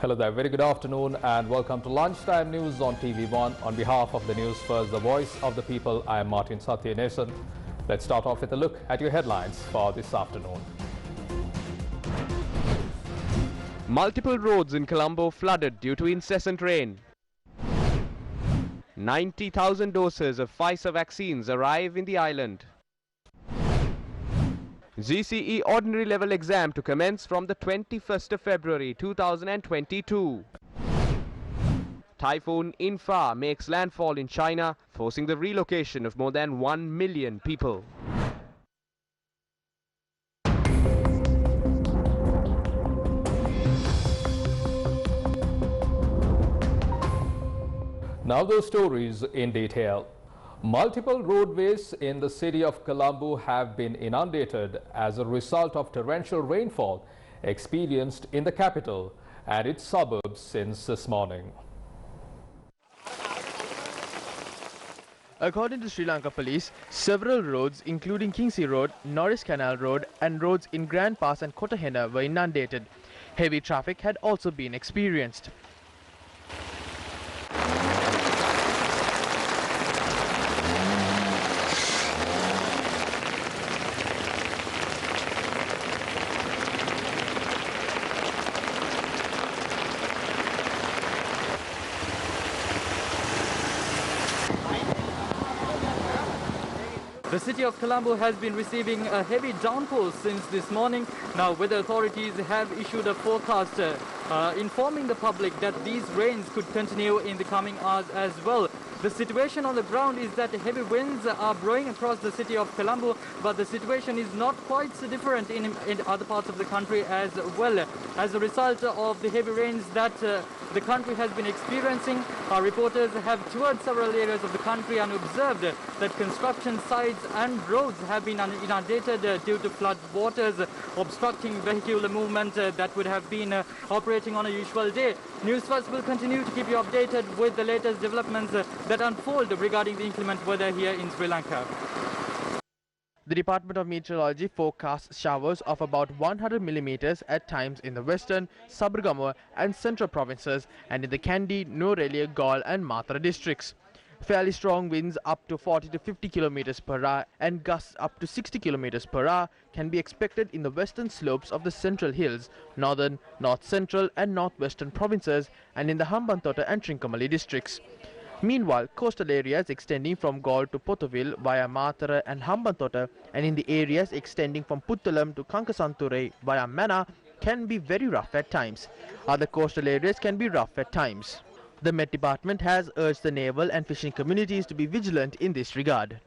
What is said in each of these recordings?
Hello there, very good afternoon and welcome to Lunchtime News on TV1. On behalf of the News First, the voice of the people, I am Martin Satyanesan. Let's start off with a look at your headlines for this afternoon. Multiple roads in Colombo flooded due to incessant rain. 90,000 doses of Pfizer vaccines arrive in the island. GCE ordinary level exam to commence from the 21st of February 2022. Typhoon Infa makes landfall in China, forcing the relocation of more than 1 million people. Now those stories in detail. Multiple roadways in the city of Colombo have been inundated as a result of torrential rainfall experienced in the capital and its suburbs since this morning. According to Sri Lanka Police, several roads including Kingsley Road, Norris Canal Road and roads in Grand Pass and Kotahena were inundated. Heavy traffic had also been experienced. The city of Colombo has been receiving a heavy downpour since this morning. Now, weather authorities have issued a forecast informing the public that these rains could continue in the coming hours as well. The situation on the ground is that heavy winds are blowing across the city of Colombo, but the situation is not quite so different in other parts of the country as well. As a result of the heavy rains that the country has been experiencing, our reporters have toured several areas of the country and observed that construction sites and roads have been inundated due to flood waters obstructing vehicular movement that would have been operating on a usual day. Newsfirst will continue to keep you updated with the latest developments that unfold regarding the inclement weather here in Sri Lanka. The Department of Meteorology forecasts showers of about 100 millimeters at times in the western, Sabaragamuwa and central provinces and in the Kandy, Nuwara, Galle and Matra districts. Fairly strong winds up to 40 to 50 kilometers per hour and gusts up to 60 kilometers per hour can be expected in the western slopes of the central hills, northern, north central and northwestern provinces and in the Hambantota and Trincomalee districts. Meanwhile, coastal areas extending from Galle to Pothoville via Matra and Hambantota and in the areas extending from Puttalam to Kankasanture via Mana can be very rough at times. Other coastal areas can be rough at times. The Met Department has urged the naval and fishing communities to be vigilant in this regard.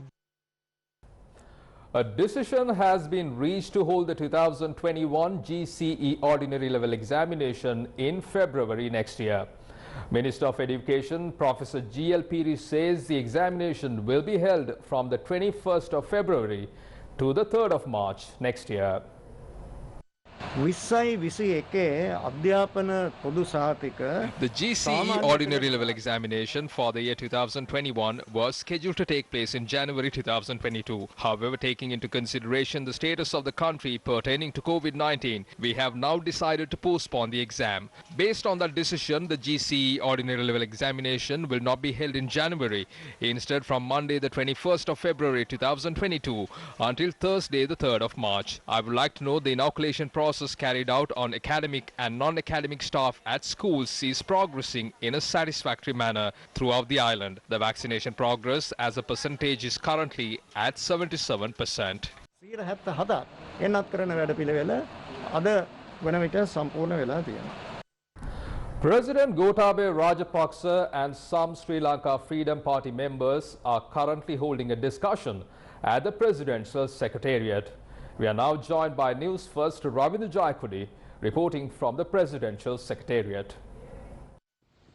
A decision has been reached to hold the 2021 GCE Ordinary Level Examination in February next year. Minister of Education Professor G.L. Piri says the examination will be held from the 21st of February to the 3rd of March next year. The GCE Ordinary Level Examination for the year 2021 was scheduled to take place in January 2022. However, taking into consideration the status of the country pertaining to COVID-19, we have now decided to postpone the exam. Based on that decision, the GCE Ordinary Level Examination will not be held in January. Instead, from Monday the 21st of February 2022 until Thursday the 3rd of March. I would like to know the inoculation process carried out on academic and non-academic staff at schools is progressing in a satisfactory manner throughout the island. The vaccination progress as a percentage is currently at 77%. President Gotabaya Rajapaksa and some Sri Lanka Freedom Party members are currently holding a discussion at the Presidential Secretariat. We are now joined by News First Ravindra Jayakudi reporting from the Presidential Secretariat.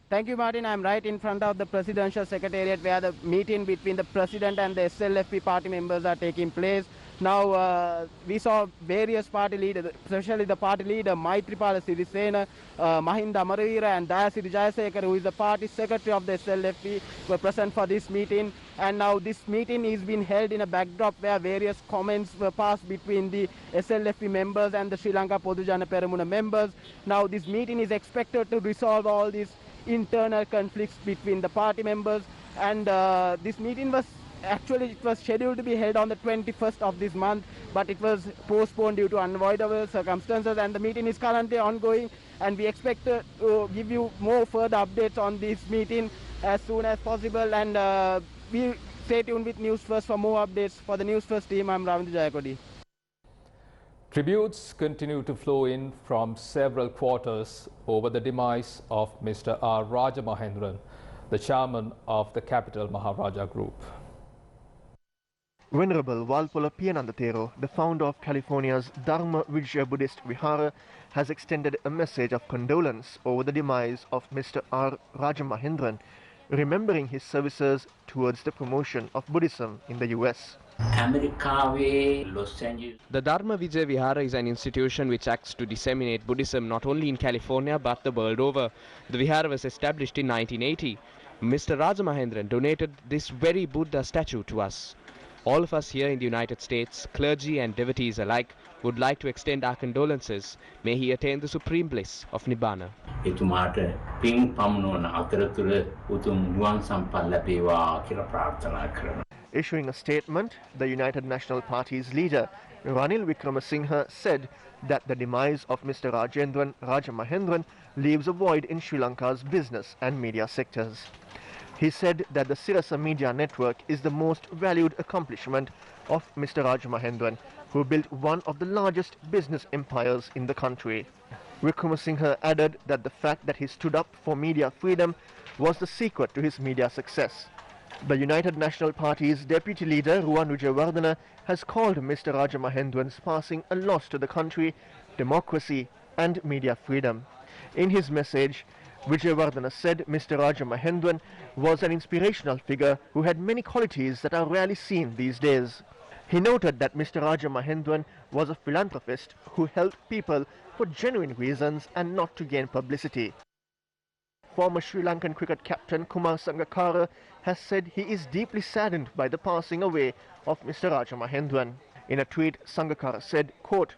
Thank you, Martin. I'm right in front of the Presidential Secretariat where the meeting between the President and the SLFP party members are taking place. Now, we saw various party leaders, especially the party leader Maithripala Sirisena, Mahinda Amaravira and Dayasiri Jayasekara, who is the party secretary of the SLFP, were present for this meeting. And now this meeting is being held in a backdrop where various comments were passed between the SLFP members and the Sri Lanka Podujana Peramuna members. Now this meeting is expected to resolve all these internal conflicts between the party members, and this meeting was actually, it was scheduled to be held on the 21st of this month, but it was postponed due to unavoidable circumstances, and the meeting is currently ongoing, and we expect to give you more further updates on this meeting as soon as possible. And we stay tuned with News First for more updates. For the News First team, I'm Ravindra Jayakodi. Tributes continue to flow in from several quarters over the demise of Mr. R. Rajamahendran, the chairman of the Capital Maharaja Group. Venerable Walpola Piyanandathero, the founder of California's Dharma Vijaya Buddhist Vihara, has extended a message of condolence over the demise of Mr. R. Rajamahendran, remembering his services towards the promotion of Buddhism in the US. The Dharma Vijaya Vihara is an institution which acts to disseminate Buddhism not only in California but the world over. The Vihara was established in 1980. Mr. Rajamahendran donated this very Buddha statue to us. All of us here in the United States, clergy and devotees alike, would like to extend our condolences. May he attain the supreme bliss of Nibbana. Issuing a statement, the United National Party's leader, Ranil Wickremesinghe, said that the demise of Mr. Rajendran Rajamahendran leaves a void in Sri Lanka's business and media sectors. He said that the Sirasa Media Network is the most valued accomplishment of Mr. Rajamahendran, who built one of the largest business empires in the country. Wickremesinghe added that the fact that he stood up for media freedom was the secret to his media success. The United National Party's deputy leader, Ruwan Wijewardena, has called Mr. Rajamahendran's passing a loss to the country, democracy and media freedom. In his message, Wijewardena said Mr. Rajamahendran was an inspirational figure who had many qualities that are rarely seen these days. He noted that Mr. Rajamahendran was a philanthropist who helped people for genuine reasons and not to gain publicity. Former Sri Lankan cricket captain Kumar Sangakkara has said he is deeply saddened by the passing away of Mr. Rajamahendran. In a tweet, Sangakkara said, quote,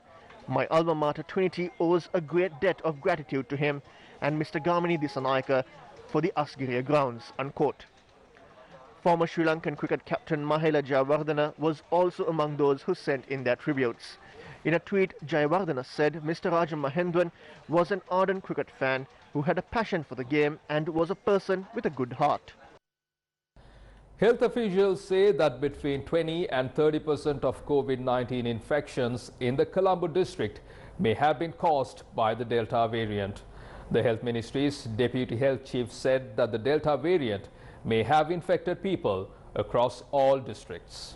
"My alma mater Trinity owes a great debt of gratitude to him and Mr. Gamini Dissanayaka for the Asgiriya grounds," unquote. Former Sri Lankan cricket captain Mahela Jayawardena was also among those who sent in their tributes. In a tweet, Jayawardena said Mr. Rajamahendran was an ardent cricket fan who had a passion for the game and was a person with a good heart. Health officials say that between 20 and 30% of COVID-19 infections in the Colombo district may have been caused by the Delta variant. The Health Ministry's Deputy Health Chief said that the Delta variant may have infected people across all districts.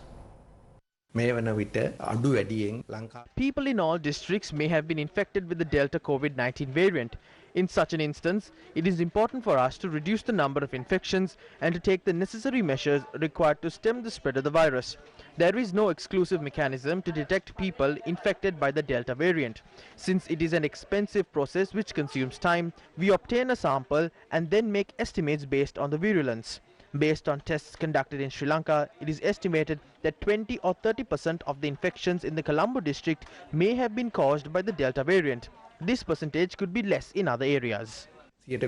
People in all districts may have been infected with the Delta COVID-19 variant. In such an instance, it is important for us to reduce the number of infections and to take the necessary measures required to stem the spread of the virus. There is no exclusive mechanism to detect people infected by the Delta variant. Since it is an expensive process which consumes time, we obtain a sample and then make estimates based on the virulence. Based on tests conducted in Sri Lanka, it is estimated that 20 or 30% of the infections in the Colombo district may have been caused by the Delta variant. This percentage could be less in other areas. Sri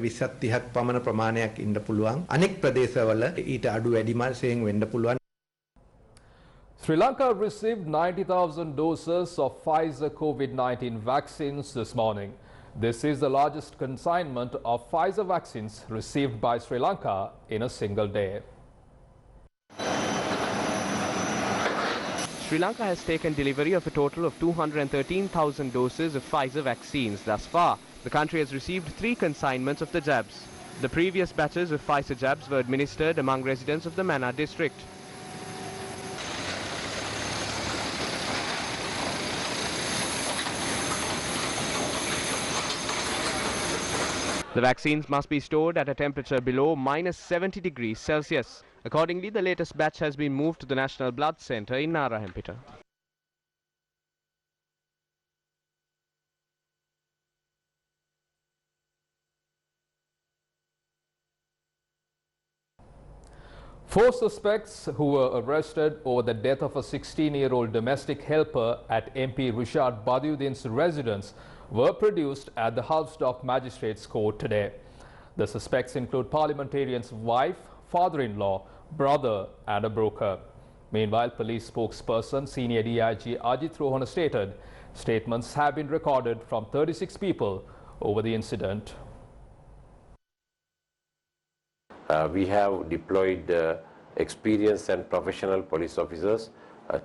Lanka received 90,000 doses of Pfizer COVID-19 vaccines this morning. This is the largest consignment of Pfizer vaccines received by Sri Lanka in a single day. Sri Lanka has taken delivery of a total of 213,000 doses of Pfizer vaccines thus far. The country has received 3 consignments of the jabs. The previous batches of Pfizer jabs were administered among residents of the Mannar district. The vaccines must be stored at a temperature below -70 degrees Celsius. Accordingly, the latest batch has been moved to the National Blood Centre in Narahempita. 4 suspects who were arrested over the death of a 16-year-old domestic helper at MP Rushad Badiuddin's residence were produced at the Halsdock Magistrates Court today. The suspects include parliamentarian's wife, father-in-law, brother and a broker. Meanwhile, police spokesperson Senior DIG Ajit Rohana stated statements have been recorded from 36 people over the incident. We have deployed experienced and professional police officers,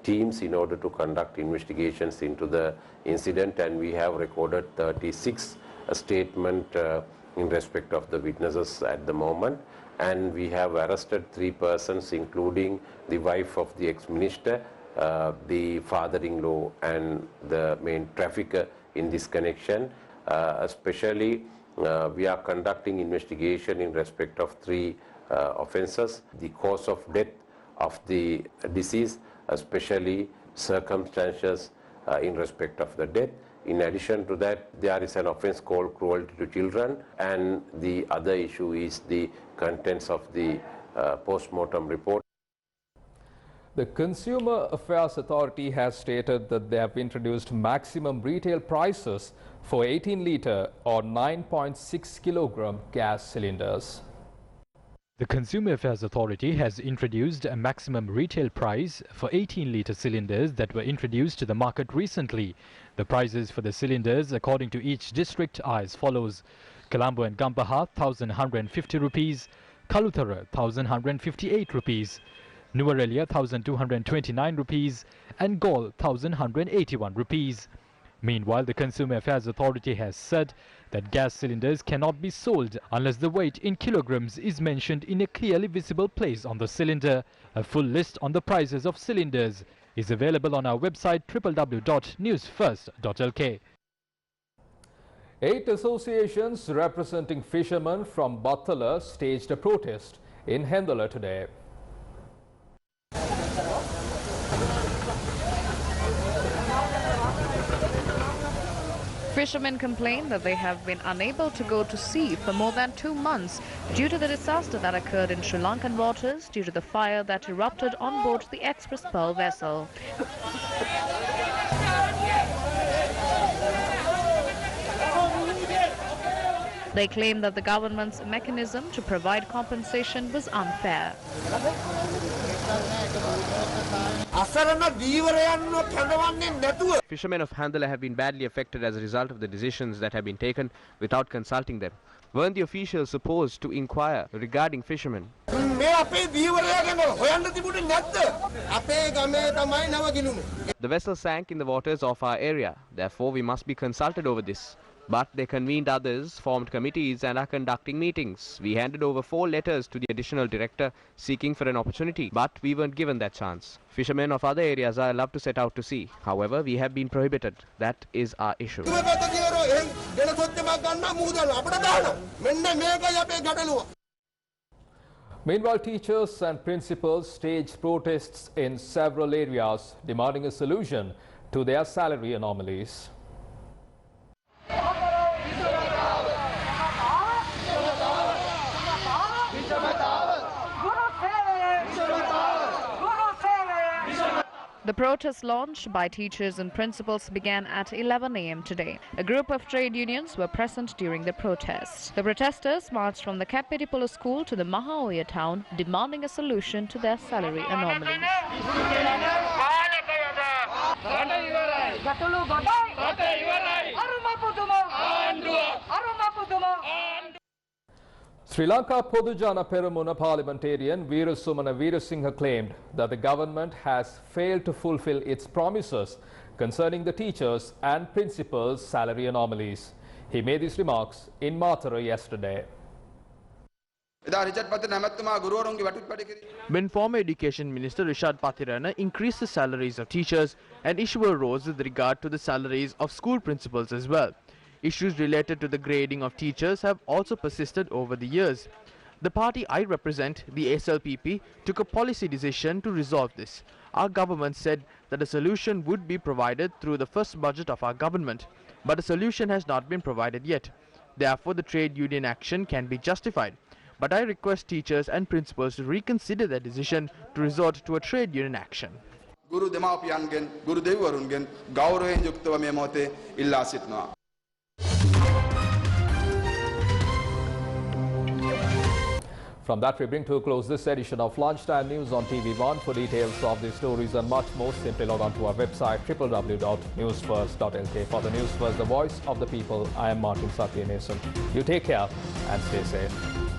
teams in order to conduct investigations into the incident, and we have recorded 36 statements in respect of the witnesses at the moment, and we have arrested 3 persons including the wife of the ex-minister, the father-in-law and the main trafficker in this connection. Especially we are conducting investigation in respect of 3 offences: the cause of death of the deceased, especially circumstances in respect of the death. In addition to that, there is an offence called cruelty to children, and the other issue is the contents of the post-mortem report. The Consumer Affairs Authority has stated that they have introduced maximum retail prices for 18-litre or 9.6 kilogram gas cylinders. The Consumer Affairs Authority has introduced a maximum retail price for 18-litre cylinders that were introduced to the market recently. The prices for the cylinders according to each district are as follows: Colombo and Gampaha 1,150 rupees, Kaluthara 1,158 rupees, Nuwara 1,229 rupees and Gaul 1,181 rupees. Meanwhile, the Consumer Affairs Authority has said that gas cylinders cannot be sold unless the weight in kilograms is mentioned in a clearly visible place on the cylinder. A full list on the prices of cylinders is available on our website www.newsfirst.lk. 8 associations representing fishermen from Battala staged a protest in Hendala today. Fishermen complain that they have been unable to go to sea for more than 2 months due to the disaster that occurred in Sri Lankan waters due to the fire that erupted on board the Express Pearl vessel. They claim that the government's mechanism to provide compensation was unfair. Fishermen of Handala have been badly affected as a result of the decisions that have been taken without consulting them. Weren't the officials supposed to inquire regarding fishermen? The vessel sank in the waters of our area. Therefore, we must be consulted over this. But they convened others, formed committees and are conducting meetings. We handed over 4 letters to the additional director seeking for an opportunity, but we weren't given that chance. Fishermen of other areas are allowed to set out to sea. However, we have been prohibited. That is our issue. Meanwhile, teachers and principals staged protests in several areas demanding a solution to their salary anomalies. The protest launched by teachers and principals began at 11 a.m. today. A group of trade unions were present during the protests. The protesters marched from the Kapetipula school to the Mahaoya town, demanding a solution to their salary anomalies. Sri Lanka Podujana Peramuna parliamentarian Veerasumana Veerasinghe claimed that the government has failed to fulfill its promises concerning the teachers and principals' salary anomalies. He made these remarks in Matara yesterday. When former Education Minister Rishad Pathirana increased the salaries of teachers, an issue arose with regard to the salaries of school principals as well. Issues related to the grading of teachers have also persisted over the years. The party I represent, the SLPP, took a policy decision to resolve this. Our government said that a solution would be provided through the first budget of our government, but a solution has not been provided yet. Therefore, the trade union action can be justified. but I request teachers and principals to reconsider their decision to resort to a trade union action. ගුරු දෙමාපියන්ගෙන් ගුරු දෙවිවරුන්ගෙන් ගෞරවයෙන් යුක්තව මේ මොහොතේ ඉල්ලා සිටිනවා. From that, we bring to a close this edition of Lunchtime News on TV1. For details of these stories and much more, simply log on to our website www.newsfirst.lk. For the Newsfirst, the voice of the people, I am Martin Satyanesan. You take care and stay safe.